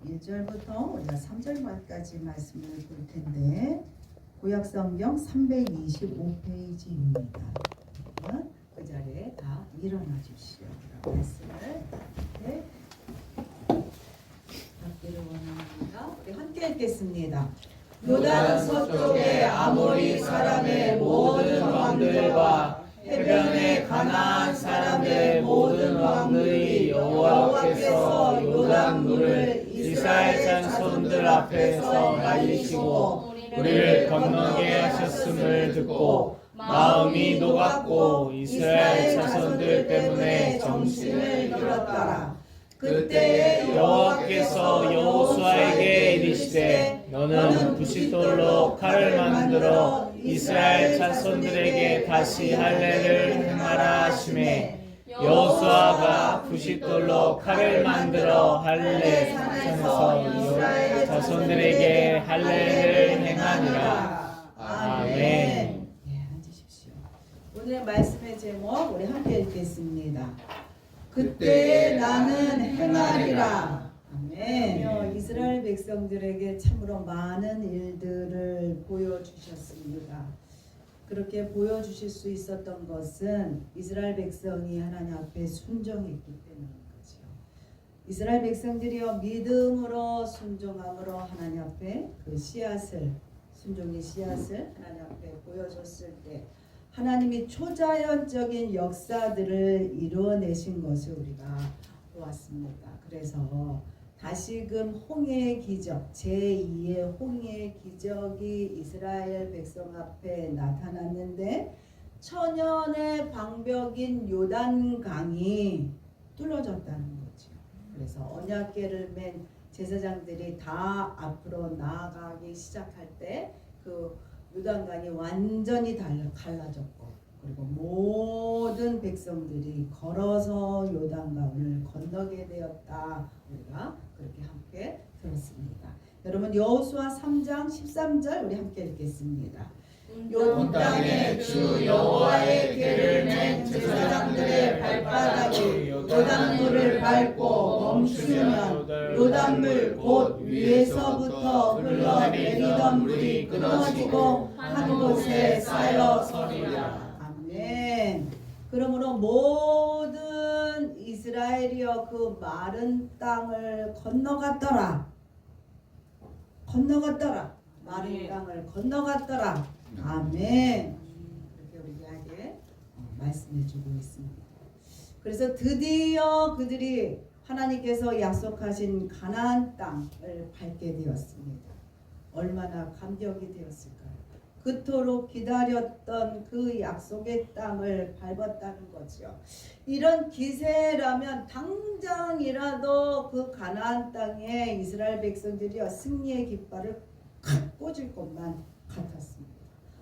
1절부터 우리가 3절까지 말씀을 볼 텐데 구약성경 325페이지입니다. 그 자리에 다 일어나 주시오. 말씀을 받기를 원합니다. 우리 함께 읽겠습니다. 요단 서쪽의 아모리 사람의 모든 왕들과 해변의 가나안 사람의 모든 왕들이 여호와께서 요단 물을 이스라엘 자손들 앞에서 말리시고 우리를 건너게 하셨음을 듣고 마음이 녹았고 이스라엘 자손들 때문에 정신을 잃었더라. 그때 여호와께서 여호수아에게 이르시되 너는 부싯돌로 칼을 만들어 이스라엘 자손들에게 다시 할례를 행하라 하시매 여호수아가 부싯돌로 칼을 만들어 할례 산에서 이스라엘 자손들에게 할례를 행하니라. 아멘. 앉으십시오. 오늘 말씀의 제목 우리 함께 읽겠습니다. 그때 나는 행하리라. 아멘. 이스라엘 백성들에게 참으로 많은 일들을 보여주셨습니다. 그렇게 보여주실 수 있었던 것은 이스라엘 백성이 하나님 앞에 순종했기 때문인 거죠. 이스라엘 백성들이요 믿음으로 순종함으로 하나님 앞에 그 씨앗을 순종의 씨앗을 하나님 앞에 보여줬을 때 하나님이 초자연적인 역사들을 이루어내신 것을 우리가 보았습니다. 그래서 다시금 홍해의 기적, 제2의 홍해의 기적이 이스라엘 백성 앞에 나타났는데 천연의 방벽인 요단강이 뚫어졌다는 거죠. 그래서 언약궤를 맨 제사장들이 다 앞으로 나아가기 시작할 때 그 요단강이 완전히 갈라졌고 그리고 모든 백성들이 걸어서 요단강을 건너게 되었다. 우리가 그렇게 함께 들었습니다. 여러분 여호수아 3장 13절 우리 함께 읽겠습니다. 온 땅에 주 여호와의 궤를 맨 제사장들의 발바닥이 요단물을 밟고 멈추면 요단물 곧 위에서부터 흘러내리던 물이 끊어지고 한 곳에 쌓여 서리라. 아멘. 그러므로 모든 이스라엘이여 그 마른 땅을 건너갔더라. 마른 땅을 건너갔더라. 아멘. 그렇게 우리에게 말씀해주고 있습니다. 그래서 드디어 그들이 하나님께서 약속하신 가나안 땅을 밟게 되었습니다. 얼마나 감격이 되었을까요? 그토록 기다렸던 그 약속의 땅을 밟았다는 거죠. 이런 기세라면 당장이라도 그 가나안 땅에 이스라엘 백성들이 승리의 깃발을 칵 꽂을 것만 같았습니다.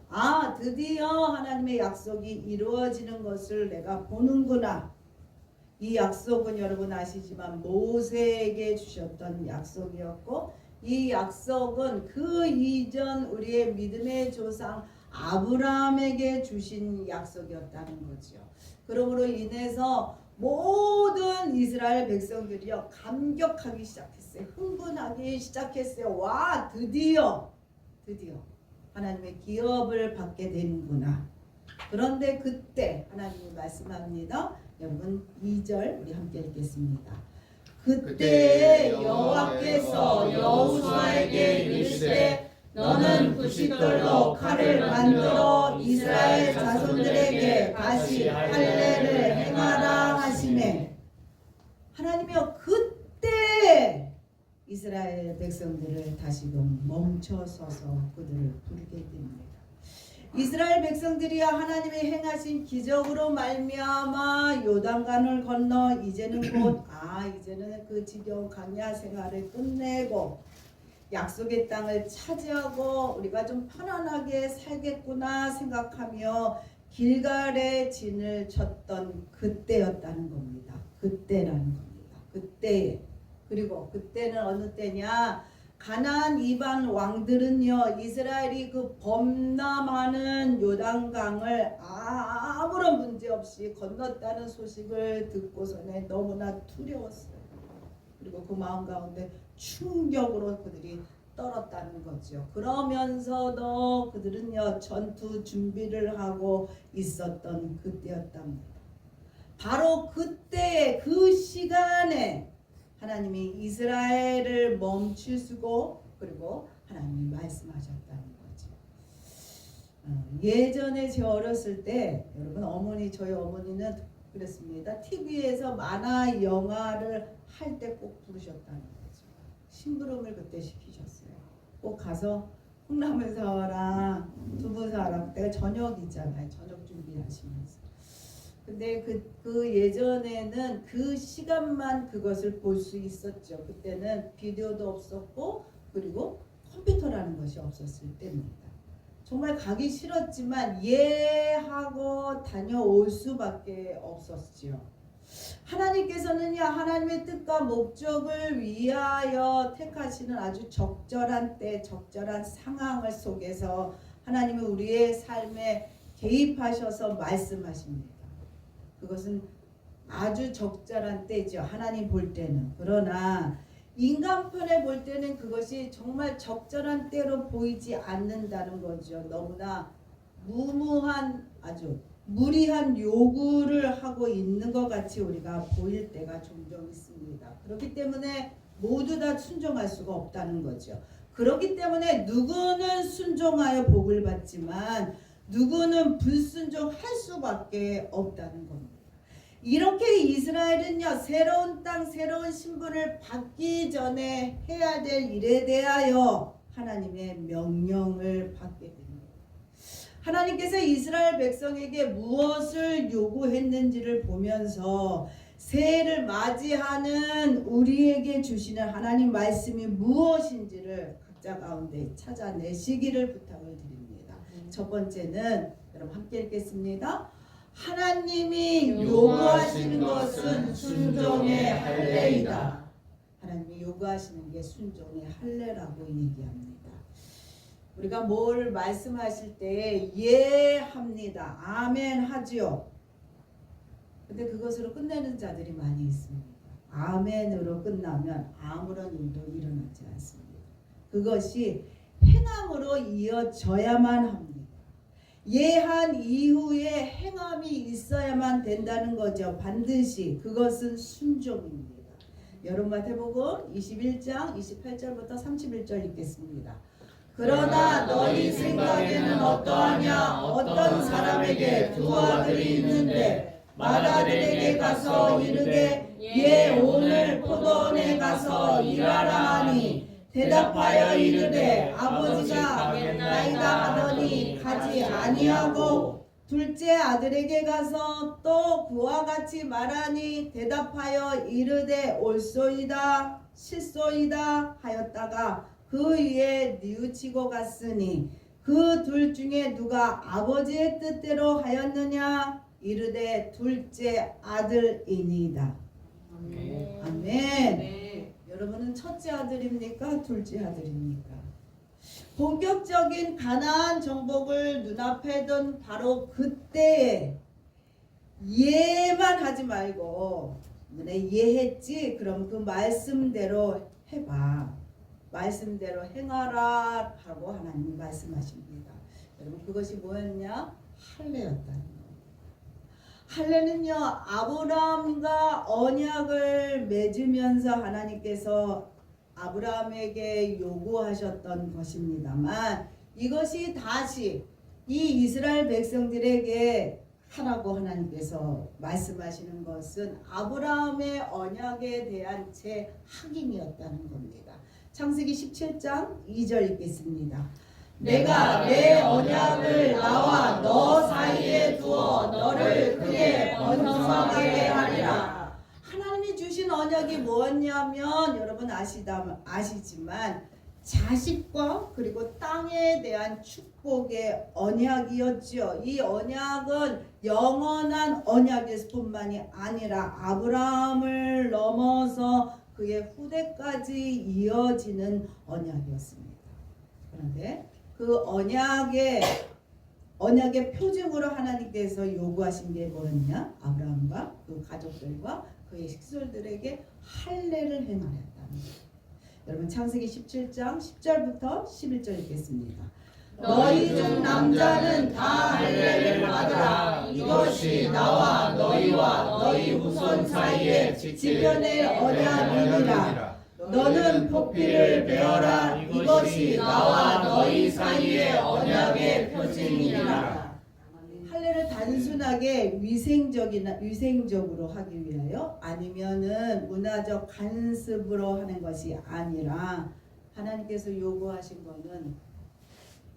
아, 드디어 하나님의 약속이 이루어지는 것을 내가 보는구나. 이 약속은 여러분 아시지만 모세에게 주셨던 약속이었고 이 약속은 그 이전 우리의 믿음의 조상 아브라함에게 주신 약속이었다는 거죠. 그러므로 인해서 모든 이스라엘 백성들이요 감격하기 시작했어요. 흥분하기 시작했어요. 와, 드디어 하나님의 기업을 받게 되는구나. 그런데 그때 하나님이 말씀합니다. 여러분 2절 우리 함께 읽겠습니다. 그때 여호와께서 여호수아에게 이르시되 너는 부싯돌로 칼을 만들어 이스라엘 자손들에게 다시 할례를 행하라 하시매 하나님이여 그때 이스라엘 백성들을 다시금 멈춰서서 그들을 부르게 됩니다. 이스라엘 백성들이 하나님이 행하신 기적으로 말미암아 요단강을 건너 이제는 이제는 그 지겨운 광야 생활을 끝내고 약속의 땅을 차지하고 우리가 좀 편안하게 살겠구나 생각하며 길갈에 진을 쳤던 그때였다는 겁니다. 그때라는 겁니다. 그때. 그리고 그때는 어느 때냐? 가나안 이방 왕들은요 이스라엘이 그 범람하는 요단강을 아무런 문제 없이 건넜다는 소식을 듣고서는 너무나 두려웠어요. 그리고 그 마음 가운데 충격으로 그들이 떨었다는 거죠. 그러면서도 그들은요 전투 준비를 하고 있었던 그때였답니다. 바로 그때 그 시간에 하나님이 이스라엘을 멈추시고 그리고 하나님이 말씀하셨다는 거죠. 예전에 제 어렸을 때 여러분 저희 어머니는 그랬습니다. TV에서 만화 영화를 할 때 꼭 부르셨다는 거죠. 심부름을 그때 시키셨어요. 꼭 가서 콩나물사랑 두부사랑 그때가 저녁이잖아요. 저녁 준비하시면서. 근데 그 예전에는 그 시간만 그것을 볼 수 있었죠. 그때는 비디오도 없었고 그리고 컴퓨터라는 것이 없었을 때입니다. 정말 가기 싫었지만 하고 다녀올 수밖에 없었지요. 하나님께서는요 하나님의 뜻과 목적을 위하여 택하시는 아주 적절한 때 적절한 상황을 속에서 하나님은 우리의 삶에 개입하셔서 말씀하십니다. 그것은 아주 적절한 때죠. 하나님 볼 때는. 그러나 인간편에 볼 때는 그것이 정말 적절한 때로 보이지 않는다는 거죠. 너무나 무모한 아주 무리한 요구를 하고 있는 것 같이 우리가 보일 때가 종종 있습니다. 그렇기 때문에 모두 다 순종할 수가 없다는 거죠. 그렇기 때문에 누구는 순종하여 복을 받지만 누구는 불순종할 수밖에 없다는 겁니다. 이렇게 이스라엘은요 새로운 땅 새로운 신분을 받기 전에 해야 될 일에 대하여 하나님의 명령을 받게 됩니다. 하나님께서 이스라엘 백성에게 무엇을 요구했는지를 보면서 새해를 맞이하는 우리에게 주시는 하나님 말씀이 무엇인지를 각자 가운데 찾아내시기를 부탁을 드립니다. 첫 번째는 여러분 함께 읽겠습니다. 하나님이 요구하시는 것은 순종의 할례이다. 하나님이 요구하시는 게 순종의 할례라고 얘기합니다. 우리가 뭘 말씀하실 때 합니다. 아멘 하지요. 근데 그것으로 끝내는 자들이 많이 있습니다. 아멘으로 끝나면 아무런 일도 일어나지 않습니다. 그것이 행함으로 이어져야만 합니다. 예한 이후에 행함이 있어야만 된다는 거죠. 반드시 그것은 순종입니다. 여러분 마태복음 21장 28절부터 31절 읽겠습니다. 그러나 너희 생각에는 어떠하냐? 어떤 사람에게 두 아들이 있는데 맏아들에게 가서 이르되 오늘 포도원에 가서 일하라 하니 대답하여 이르되 아버지가 가겠나이다 하더니 가지 아니하고 둘째 아들에게 가서 또 그와 같이 말하니 대답하여 이르되 옳소이다 실소이다 하였다가 그 위에 뉘우치고 갔으니 그 둘 중에 누가 아버지의 뜻대로 하였느냐 이르되 둘째 아들이니이다. 아멘. 아멘. 여러분은 첫째 아들입니까? 둘째 아들입니까? 본격적인 가나안 정복을 눈앞에 둔 바로 그때에 예만 하지 말고 예했지? 그럼 그 말씀대로 해봐. 말씀대로 행하라 하고 하나님이 말씀하십니다. 여러분 그것이 뭐였냐? 할례였다는 거예요. 할례는요 아브라함과 언약을 맺으면서 하나님께서 아브라함에게 요구하셨던 것입니다만 이것이 다시 이 이스라엘 백성들에게 하라고 하나님께서 말씀하시는 것은 아브라함의 언약에 대한 재확인이었다는 겁니다. 창세기 17장 2절 읽겠습니다. 내가 내 언약을 나와 너 사이에 두어 너를 크게 번성하게 하리라. 하나님이 주신 언약이 뭐였냐면 여러분 아시지만 자식과 그리고 땅에 대한 축복의 언약이었죠. 이 언약은 영원한 언약일 뿐만이 아니라 아브라함을 넘어서 그의 후대까지 이어지는 언약이었습니다. 그런데 그 언약의 표징으로 하나님께서 요구하신 게 뭐였냐? 아브라함과 그 가족들과 그 그의 식솔들에게 할례를 행하였다는 거예요. 여러분 창세기 17장 10절부터 11절 읽겠습니다. 너희 중 남자는 다 할례를 받으라. 이것이 나와 너희와 너희 후손 사이에 지켜낼 언약이니라. 너는 포피를 베어라. 이것이 나와 너희 사이의 언약의 표징이니라. 할례를 단순하게 위생적으로 하기 위하여 아니면은 문화적 간습으로 하는 것이 아니라 하나님께서 요구하신 것은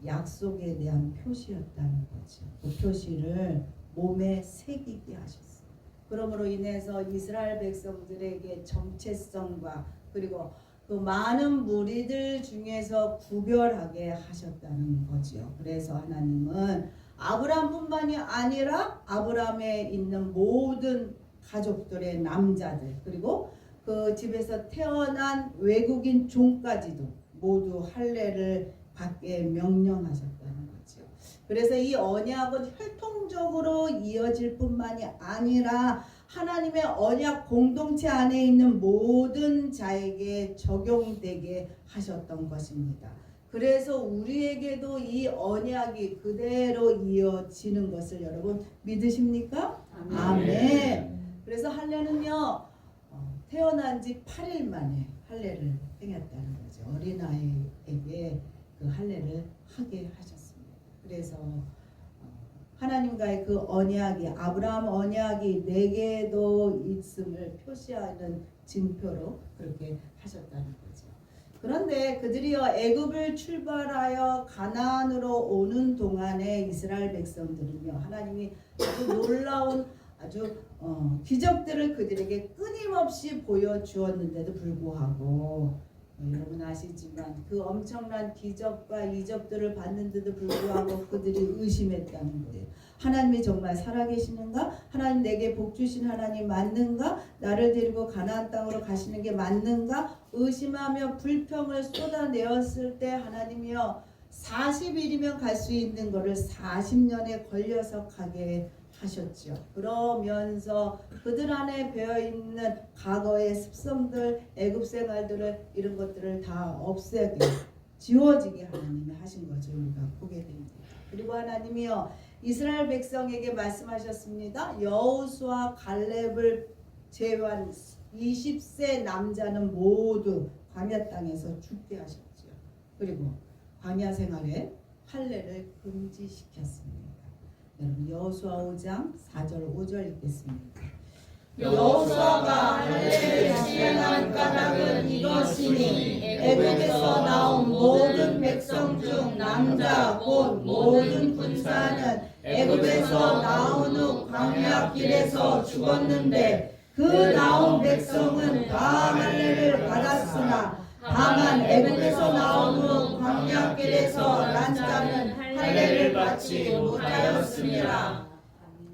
약속에 대한 표시였다는 거죠. 그 표시를 몸에 새기게 하셨어요. 그러므로 인해서 이스라엘 백성들에게 정체성과 그리고 그 많은 무리들 중에서 구별하게 하셨다는 거죠. 그래서 하나님은 아브라함뿐만이 아니라 아브라함에 있는 모든 가족들의 남자들 그리고 그 집에서 태어난 외국인 종까지도 모두 할례를 받게 명령하셨다는 거죠. 그래서 이 언약은 혈통적으로 이어질 뿐만이 아니라 하나님의 언약 공동체 안에 있는 모든 자에게 적용되게 하셨던 것입니다. 그래서 우리에게도 이 언약이 그대로 이어지는 것을 여러분 믿으십니까? 아멘. 그래서 할례는요 태어난 지 8일 만에 할례를 행했다는 거죠. 어린아이에게 그 할례를 하게 하셨습니다. 그래서 하나님과의 그 언약이 아브라함 언약이 내게도 있음을 표시하는 징표로 그렇게 하셨다는 거죠. 그런데 그들이요 애굽을 출발하여 가나안으로 오는 동안에 이스라엘 백성들은요 하나님이 아주 놀라운 아주 기적들을 그들에게 끊임없이 보여주었는데도 불구하고 여러분 아시지만 그 엄청난 기적과 이적들을 봤는데도 불구하고 그들이 의심했다는 거예요. 하나님이 정말 살아계시는가? 하나님 내게 복 주신 하나님 맞는가? 나를 데리고 가나안 땅으로 가시는 게 맞는가? 의심하며 불평을 쏟아내었을 때 하나님이요 40일이면 갈 수 있는 거를 40년에 걸려서 가게 하셨죠. 그러면서 그들 안에 배어있는 과거의 습성들, 애굽 생활들을 이런 것들을 다 없애게 지워지게 하나님이 하신 것을 우리가 보게 됩니다. 그리고 하나님이요 이스라엘 백성에게 말씀하셨습니다. 여호수아 갈렙을 제외한 20세 남자는 모두 광야 땅에서 죽게 하셨죠. 그리고 광야 생활에 할례를 금지시켰습니다. 여러분 여호수아 5장 4절 5절 읽겠습니다. 여호수아가 할례를 시행한 까닭은 이것이니 애굽에서 나온 모든 백성 중 남자 곧 모든 군사는 애굽에서 나온 후 광야 길에서 죽었는데 그 나온 백성은 다 할례를 받았으나 다만 애굽에서 나온 후 광야 길에서 난 자는 할례를 받지 못하였습니다.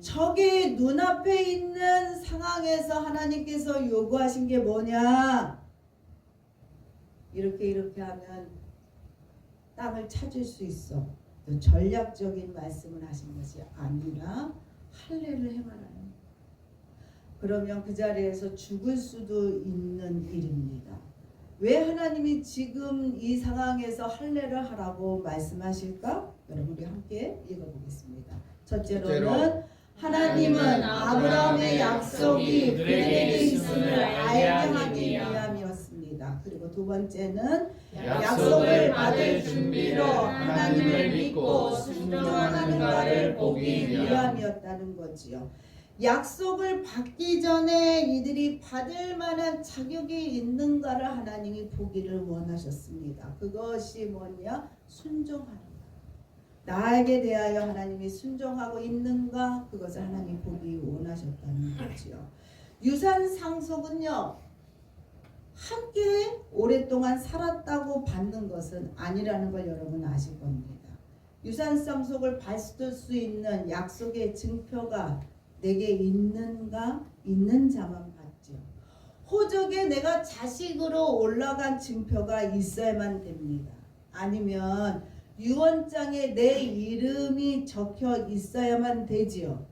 저기 눈앞에 있는 상황에서 하나님께서 요구하신 게 뭐냐? 이렇게 하면 땅을 찾을 수 있어. 또 전략적인 말씀을 하신 것이 아니라 할례를 행하라는. 그러면 그 자리에서 죽을 수도 있는 일입니다. 왜 하나님이 지금 이 상황에서 할례를 하라고 말씀하실까? 여러분 우리 함께 읽어보겠습니다. 첫째로는 하나님은 아브라함의 약속이 그들에게 있음을 알게 하기 위함이었습니다. 그리고 두 번째는 약속을 받을 준비로 하나님을 믿고 순종하는가를 보기 위함이었다는 거지요. 약속을 받기 전에 이들이 받을 만한 자격이 있는가를 하나님이 보기를 원하셨습니다. 그것이 뭐냐? 순종하는 것. 나에게 대하여 하나님이 순종하고 있는가? 그것을 하나님이 보기 원하셨다는 거지요. 유산 상속은요 함께 오랫동안 살았다고 받는 것은 아니라는 걸 여러분 아실 겁니다. 유산 상속을 받을 수 있는 약속의 증표가 내게 있는가? 있는 자만 받죠. 호적에 내가 자식으로 올라간 증표가 있어야만 됩니다. 아니면 유언장에 내 이름이 적혀 있어야만 되지요.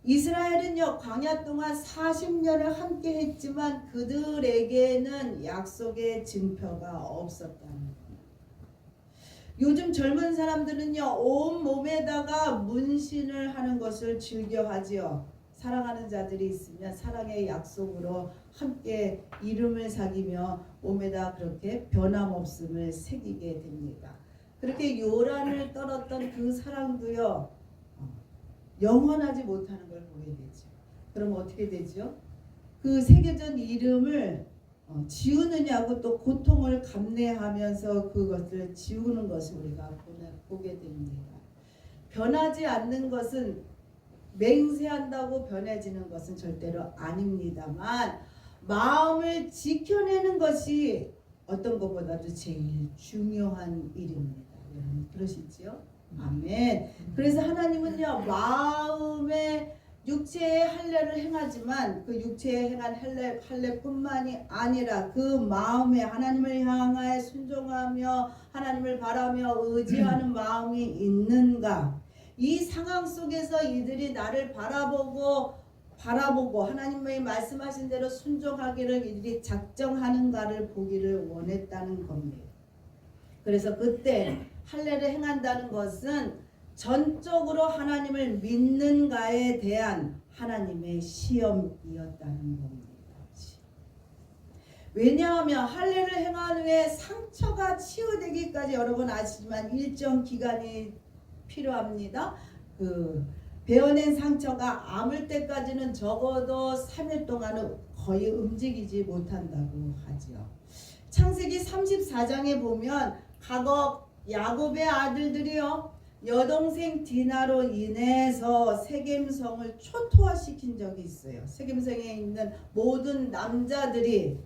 이스라엘은요 광야 동안 40년을 함께 했지만 그들에게는 약속의 증표가 없었다는 겁니다. 요즘 젊은 사람들은요 온 몸에다가 문신을 하는 것을 즐겨하지요. 사랑하는 자들이 있으면 사랑의 약속으로 함께 이름을 사귀며 몸에다 그렇게 변함없음을 새기게 됩니다. 그렇게 요란을 떨었던 그 사랑도요 영원하지 못하는 걸 보게 되죠. 그럼 어떻게 되죠? 그 새겨진 이름을 지우느냐고 또 고통을 감내하면서 그것을 지우는 것을 우리가 보게 됩니다. 변하지 않는 것은 맹세한다고 변해지는 것은 절대로 아닙니다만 마음을 지켜내는 것이 어떤 것보다도 제일 중요한 일입니다. 여러분 그러시지요? 아멘. 그래서 하나님은요 마음의 육체의 할례를 행하지만 그 육체에 행한 할례뿐만이 아니라 그 마음에 하나님을 향하여 순종하며 하나님을 바라며 의지하는 마음이 있는가, 이 상황 속에서 이들이 나를 바라보고 하나님의 말씀하신 대로 순종하기를 이들이 작정하는가를 보기를 원했다는 겁니다. 그래서 그때 할례를 행한다는 것은 전적으로 하나님을 믿는가에 대한 하나님의 시험이었다는 겁니다. 왜냐하면 할례를 행한 후에 상처가 치유되기까지 여러분 아시지만 일정 기간이 필요합니다. 그 베어낸 상처가 아물 때까지는 적어도 3일 동안은 거의 움직이지 못한다고 하지요. 창세기 34장에 보면 과거 야곱의 아들들이요 여동생 디나로 인해서 세겜성을 초토화시킨 적이 있어요. 세겜성에 있는 모든 남자들이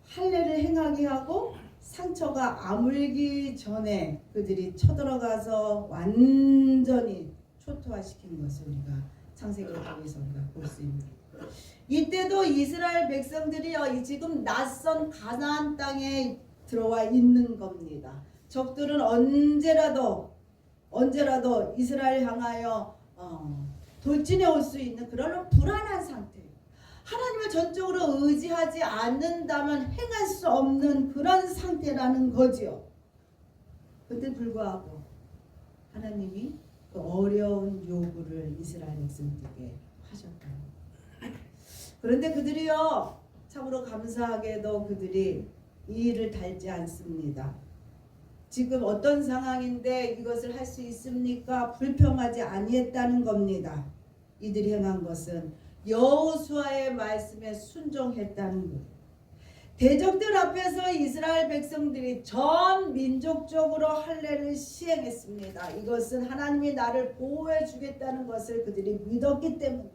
할례를 행하게 하고 상처가 아물기 전에 그들이 쳐들어가서 완전히 초토화시킨 것을 우리가 창세기를 통해서 우리가 볼 수 있습니다. 이때도 이스라엘 백성들이요 지금 낯선 가나안 땅에 들어와 있는 겁니다. 적들은 언제라도 이스라엘 향하여 돌진해 올 수 있는 그런 불안한 상태. 하나님을 전적으로 의지하지 않는다면 행할 수 없는 그런 상태라는 거지요. 그때 불구하고 하나님이 그 어려운 요구를 이스라엘 백성들에게 하셨다. 그런데 그들이요 참으로 감사하게도 그들이 이 일을 달지 않습니다. 지금 어떤 상황인데 이것을 할 수 있습니까? 불평하지 아니했다는 겁니다. 이들이 행한 것은 여호수아의 말씀에 순종했다는 것. 대적들 앞에서 이스라엘 백성들이 전 민족적으로 할례를 시행했습니다. 이것은 하나님이 나를 보호해 주겠다는 것을 그들이 믿었기 때문,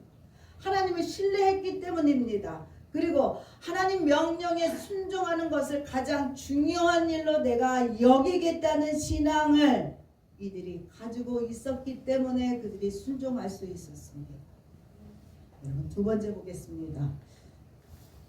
하나님을 신뢰했기 때문입니다. 그리고 하나님 명령에 순종하는 것을 가장 중요한 일로 내가 여기겠다는 신앙을 이들이 가지고 있었기 때문에 그들이 순종할 수 있었습니다. 여러분 두 번째 보겠습니다.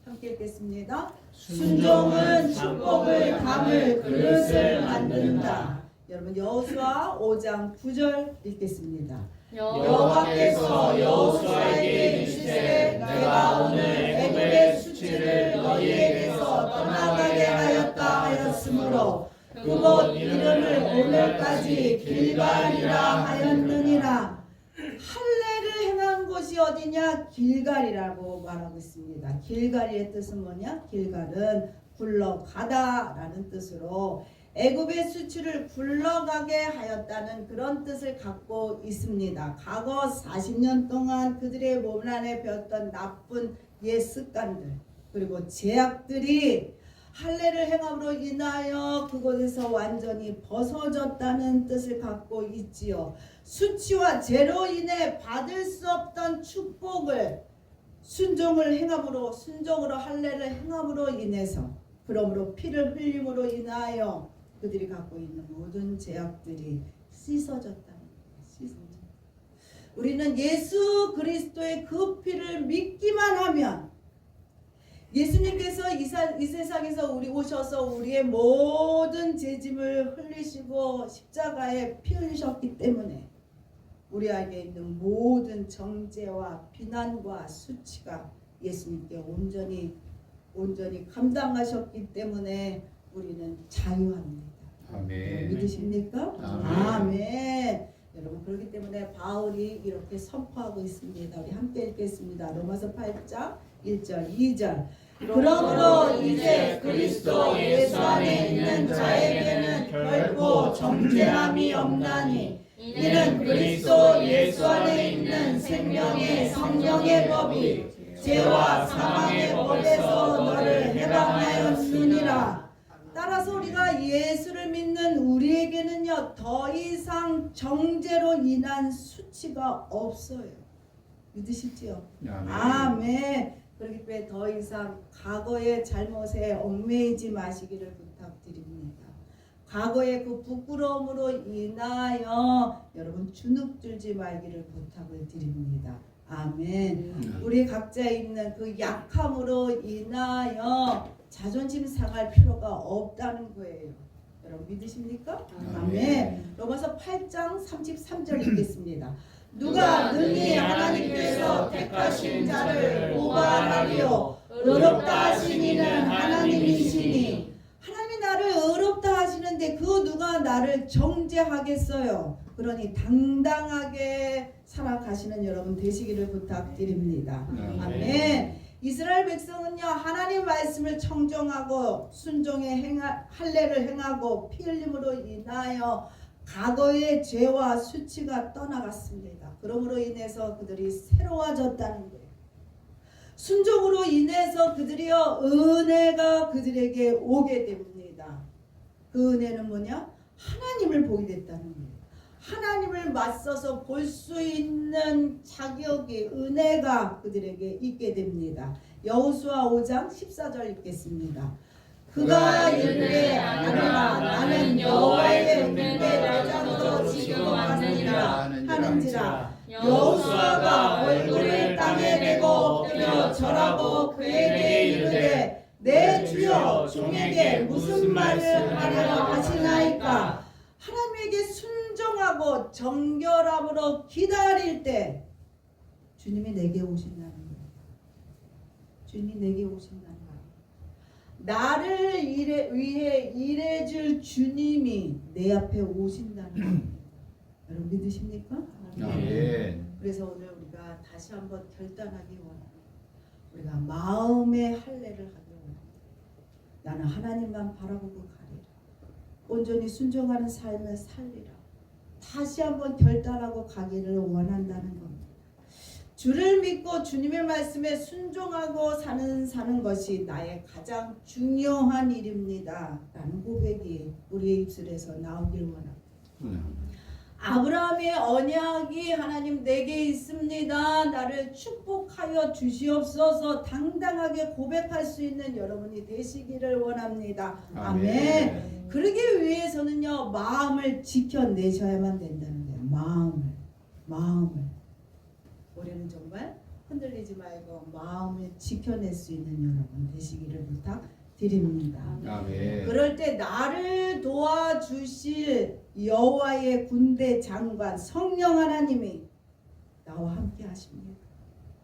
함께 읽겠습니다. 순종은 축복을 담을 그릇을 만든다. 여러분 여호수아 5장 9절 읽겠습니다. 여호와께서 여호수아에게 이르시되 내가 오늘 애굽의 수치를 너희에게서 떠나가게 하였다 하였으므로 그곳 이름을 오늘까지 길갈이라 하였느니라. 할례를 행한 곳이 어디냐? 길갈이라고 말하고 있습니다. 길갈의 뜻은 뭐냐? 길갈은 굴러가다라는 뜻으로 애굽의 수치를 굴러가게 하였다는 그런 뜻을 갖고 있습니다. 과거 40년 동안 그들의 몸 안에 배웠던 나쁜 옛 습관들 그리고 제약들이 할례를 행함으로 인하여 그곳에서 완전히 벗어졌다는 뜻을 갖고 있지요. 수치와 죄로 인해 받을 수 없던 축복을 순종으로 할례를 행함으로 인해서, 그러므로 피를 흘림으로 인하여 그들이 갖고 있는 모든 죄악들이 씻어졌다는 거예요. 우리는 예수 그리스도의 그 피를 믿기만 하면, 예수님께서 이 세상에서 우리 오셔서 우리의 모든 죄짐을 흘리시고 십자가에 피 흘리셨기 때문에 우리에게 있는 모든 정죄와 비난과 수치가 예수님께 온전히 감당하셨기 때문에 우리는 자유합니다. 아멘. 믿으십니까? 아멘. 아멘. 여러분 그렇기 때문에 바울이 이렇게 선포하고 있습니다. 우리 함께 읽겠습니다. 로마서 8장 1절 2절. 그러므로 이제 그리스도 예수 안에 있는 자에게는 결코 정죄함이 없나니 이는 그리스도 예수 안에 있는 생명의 성령의 법이 죄와 사망의 법에서 너를 해방하였느니라. 따라서 우리가 예수를 믿는 우리에게는요 더 이상 정죄로 인한 수치가 없어요. 믿으시지요? 아멘. 아멘. 그렇기 때문에 더 이상 과거의 잘못에 얽매이지 마시기를 부탁드립니다. 과거의 그 부끄러움으로 인하여 여러분 주눅들지 말기를 부탁을 드립니다. 아멘. 우리 각자 있는 그 약함으로 인하여 자존심 상할 필요가 없다는 거예요. 여러분 믿으십니까? 아멘. 로마서 8장 33절 읽겠습니다. 누가 능히 하나님께서 택하신 자를 오바하리요 의롭다 하신 이는 하나님이시니. 하나님이 나를 의롭다 하시는데 그 누가 나를 정죄하겠어요. 그러니 당당하게 살아가시는 여러분 되시기를 부탁드립니다. 아멘. 이스라엘 백성은요 하나님 말씀을 청정하고 순종의 할례를 행하고 피 흘림으로 인하여 과거의 죄와 수치가 떠나갔습니다. 그러므로 인해서 그들이 새로워졌다는 거예요. 순종으로 인해서 그들이요 은혜가 그들에게 오게 됩니다. 그 은혜는 뭐냐? 하나님을 보게 됐다는 거예요. 하나님을 맞서서 볼 수 있는 자격이 은혜가 그들에게 있게 됩니다. 여호수아 5장 14절 읽겠습니다. 그가 이르되 아니라 나는 여호와의 은혜에 내장으로 지금 왔느니라 하는지라. 여호수아가 얼굴을 땅에 대고 엎드려 절하고 그에게 이르되 내 주여 종에게 무슨 말을 하려 하시나이까. 하나님에게 순종하고 정결함으로 기다릴 때 주님이 내게 오신다는 거예요. 주님이 내게 오신다는 거예요. 나를 위해 일해줄 주님이 내 앞에 오신다는 거예요. 여러분 믿으십니까? 아멘. 그래서 오늘 우리가 다시 한번 결단하기 원합니다. 우리가 마음의 할례를 하기 원합니다. 나는 하나님만 바라보고 가리라. 온전히 순종하는 삶을 살리라. 다시 한번 결단하고 가기를 원한다는 겁니다. 주를 믿고 주님의 말씀에 순종하고 사는 것이 나의 가장 중요한 일입니다. 라는 고백이 우리의 입술에서 나오길 원합니다. 아브라함의 언약이 하나님 내게 있습니다. 나를 축복하여 주시옵소서 당당하게 고백할 수 있는 여러분이 되시기를 원합니다. 아멘. 그러기 위해서는요 마음을 지켜내셔야만 된다는 거예요. 마음을 올해는 정말 흔들리지 말고 마음을 지켜낼 수 있는 여러분 되시기를 부탁드립니다. 아멘. 그럴 때 나를 도와주실 여호와의 군대 장관 성령 하나님이 나와 함께 하십니다.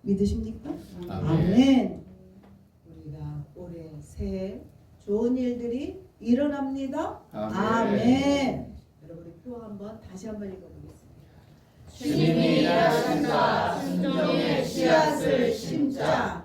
믿으십니까? 아멘. 우리가 올해 새해 좋은 일들이 일어납니다. 아멘. 여러분 표 한번 다시 한번 읽어보겠습니다. 주님이 일하신다. 순종의 씨앗을 심자.